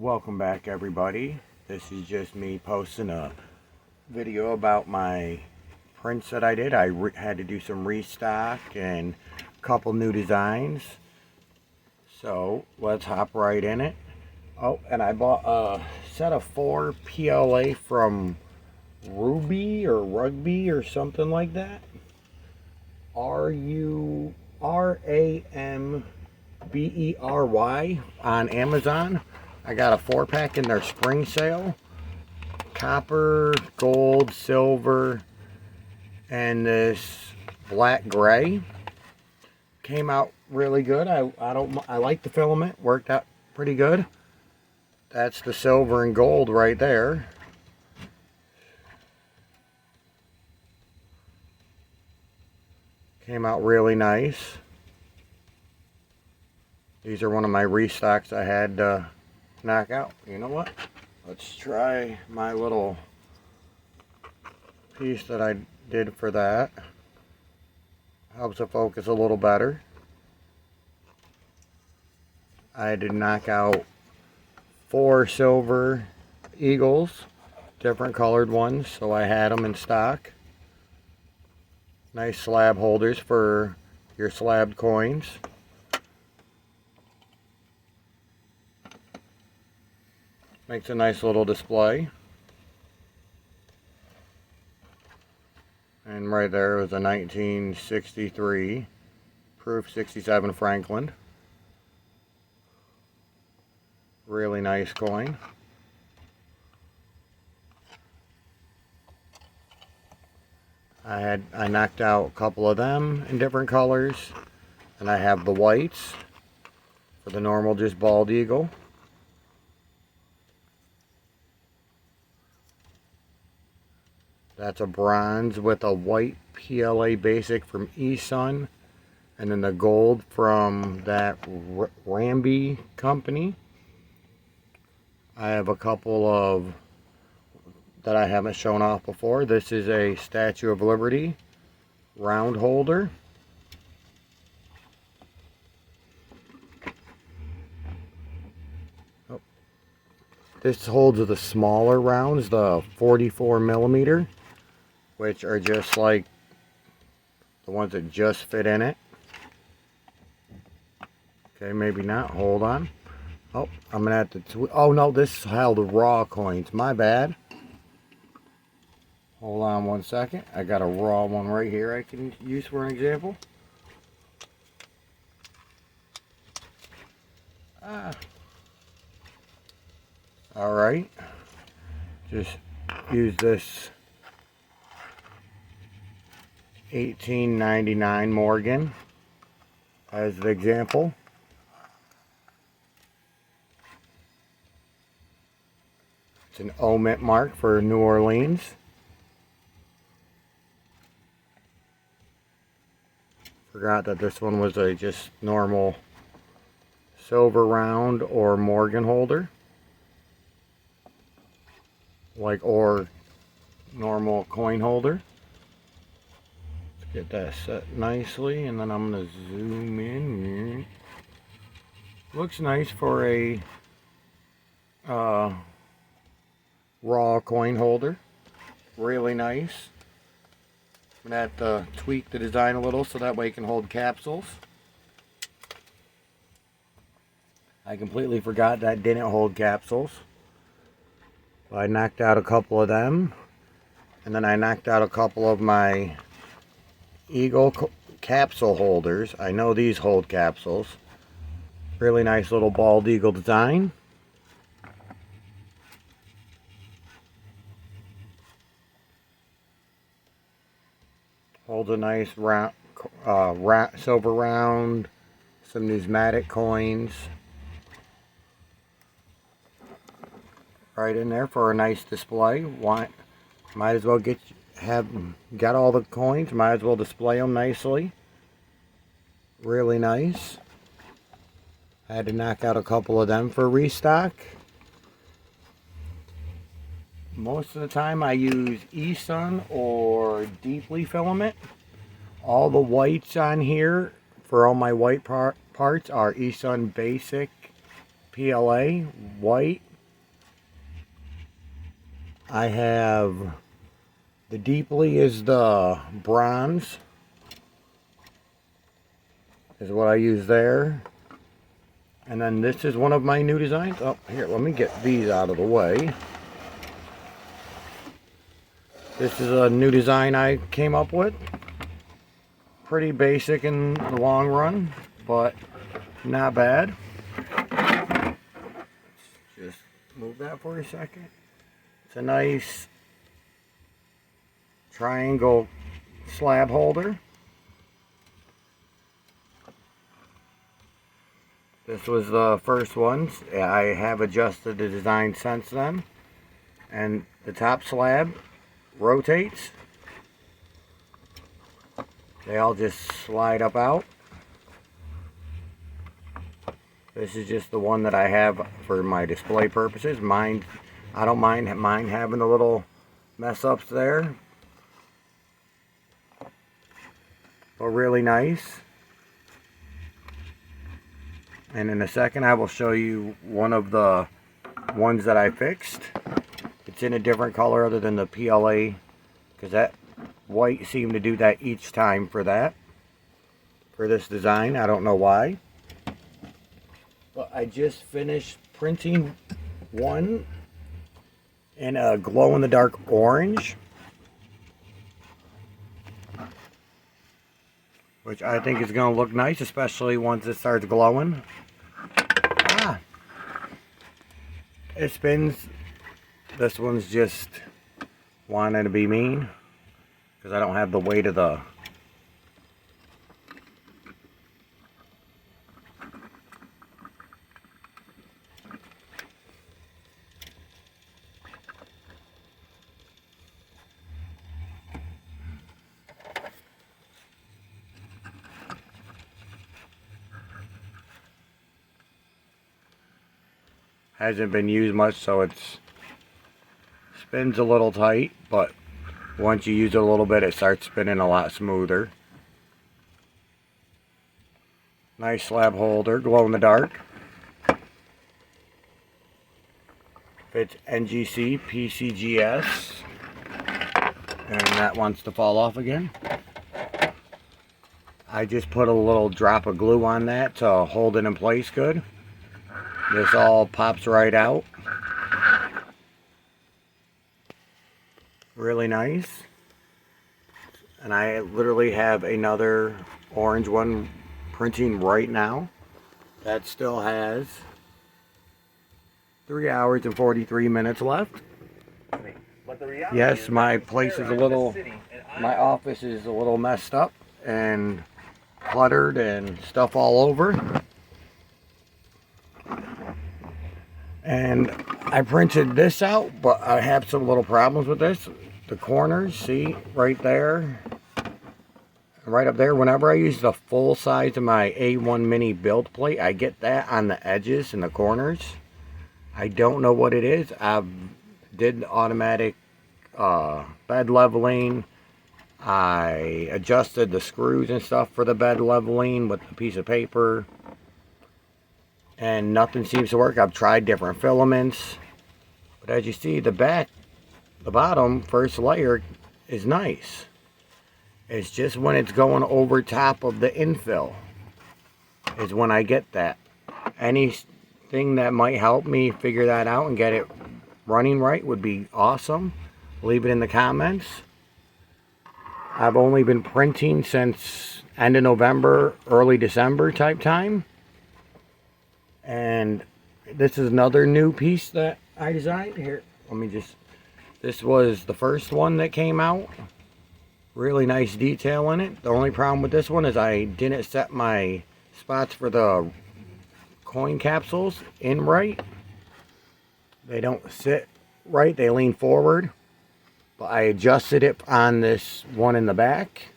Welcome back, everybody. This is just me posting a video about my prints that I did. I had to do some restock and a couple new designs. So let's hop right in it. Oh, and I bought a set of 4 PLA from Ruby or Rugby or something like that. RURAMBERY on Amazon. I got a 4-pack in their spring sale. Copper, gold, silver, and this black gray. Came out really good. I like the filament. Worked out pretty good. That's the silver and gold right there. Came out really nice. These are one of my restocks I had to knock out. You know what? Let's try my little piece that I did for that. Helps it focus a little better. I had to knock out 4 silver eagles, different colored ones, so I had them in stock. Nice slab holders for your slabbed coins. Makes a nice little display. And right there was a 1963 proof 67 Franklin. Really nice coin. I knocked out a couple of them in different colors, and I have the whites for the normal just bald eagle. That's a bronze with a white PLA basic from eSun, and then the gold from that Ramby company. I have a couple of that I haven't shown off before. This is a Statue of Liberty round holder. Oh. This holds the smaller rounds, the 44 millimeter, which are just like the ones that just fit in it. Okay, maybe not. Hold on. Oh, I'm gonna have to. Oh no, this held the raw coins. My bad. Hold on one second. I got a raw one right here I can use for an example. Alright. Just use this 1899 Morgan as the example. It's an O mint mark for New Orleans. Forgot that this one was a just normal silver round or Morgan holder, or normal coin holder. Let's get that set nicely, and then I'm going to zoom in. Looks nice for a raw coin holder. Really nice. I'm going to have to tweak the design a little so that way it can hold capsules. I completely forgot that didn't hold capsules. I knocked out a couple of them. And then I knocked out a couple of my Eagle capsule holders. I know these hold capsules. Really nice little bald eagle design. Holds a nice round, silver round, some numismatic coins. Right in there for a nice display. Might as well got all the coins. Might as well display them nicely. Really nice. I had to knock out a couple of them for restock. Most of the time I use eSun or deeply filament. All the whites on here for all my white parts are eSun Basic PLA white. I have the deeply is the bronze, is what I use there. And then this is one of my new designs. Oh, here, let me get these out of the way. This is a new design I came up with. Pretty basic in the long run, but not bad. Just move that for a second. It's a nice triangle slab holder. This was the first one. I have adjusted the design since then. And the top slab rotates. They all just slide up out. This is just the one that I have for my display purposes. Mine, I don't mind having the little mess ups there. But really nice. And in a second I will show you one of the ones that I fixed. It's in a different color other than the PLA, because that white seemed to do that each time for this design. I don't know why. But I just finished printing one in a glow-in-the-dark orange, which I think is going to look nice, especially once it starts glowing. It spins. This one's just wanting to be mean because I don't have the weight of the hasn't been used much, so it's spins a little tight, but once you use it a little bit, it starts spinning a lot smoother. Nice slab holder, glow in the dark. Fits NGC PCGS, and that wants to fall off again. I just put a little drop of glue on that to hold it in place good. This all pops right out. Really nice. And I literally have another orange one printing right now. That still has 3 hours and 43 minutes left. Yes, my place is a little, my office is a little messed up and cluttered and stuff all over. And I printed this out, but I have some little problems with this. The corners, see, right there, right up there. Whenever I use the full size of my A1 mini build plate, I get that on the edges and the corners. I don't know what it is. I did automatic bed leveling. I adjusted the screws and stuff for the bed leveling with a piece of paper, and nothing seems to work. I've tried different filaments, but as you see, the bottom first layer is nice. It's just when it's going over top of the infill is when I get that. Anything that might help me figure that out and get it running right would be awesome. Leave it in the comments. I've only been printing since end of November, early December type time. And this is another new piece that I designed. Here, let me just, this was the first one that came out. Really nice detail in it. The only problem with this one is I didn't set my spots for the coin capsules in right. They don't sit right, they lean forward. But I adjusted it on this one in the back,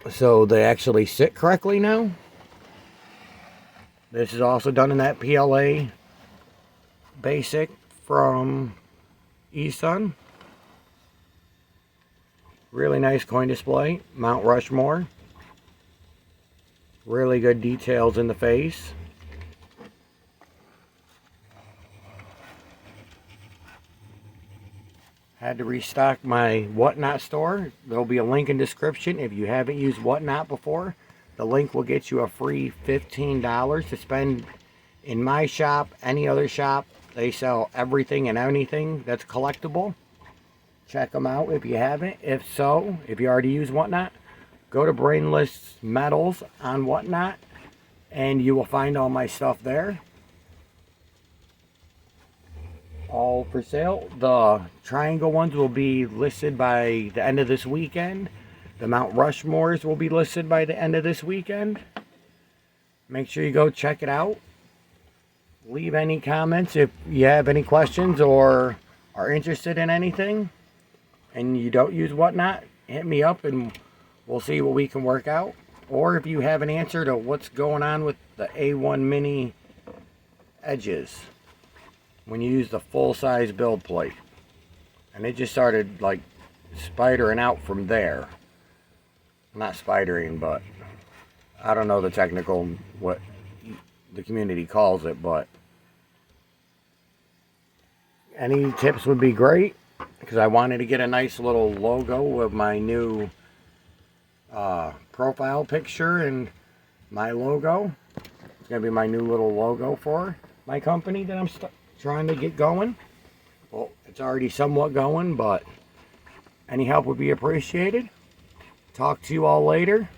so they actually sit correctly now. This is also done in that PLA basic from eSun. Really nice coin display. Mount Rushmore. Really good details in the face. Had to restock my Whatnot store. There'll be a link in description. If you haven't used Whatnot before, the link will get you a free $15 to spend in my shop, any other shop. They sell everything and anything that's collectible. Check them out if you haven't. If so, if you already use Whatnot, go to Brainless Metals on Whatnot and you will find all my stuff there. All for sale. The triangle ones will be listed by the end of this weekend. The Mount Rushmores will be listed by the end of this weekend. Make sure you go check it out. Leave any comments if you have any questions or are interested in anything and you don't use Whatnot. Hit me up and we'll see what we can work out. Or if you have an answer to what's going on with the A1 Mini edges when you use the full-size build plate, and it just started like spidering out from there. Not spidering, but I don't know the technical what the community calls it, but any tips would be great because I wanted to get a nice little logo with my new profile picture and my logo. It's gonna be my new little logo for my company that I'm trying to get going. Well, it's already somewhat going, but any help would be appreciated. Talk to you all later.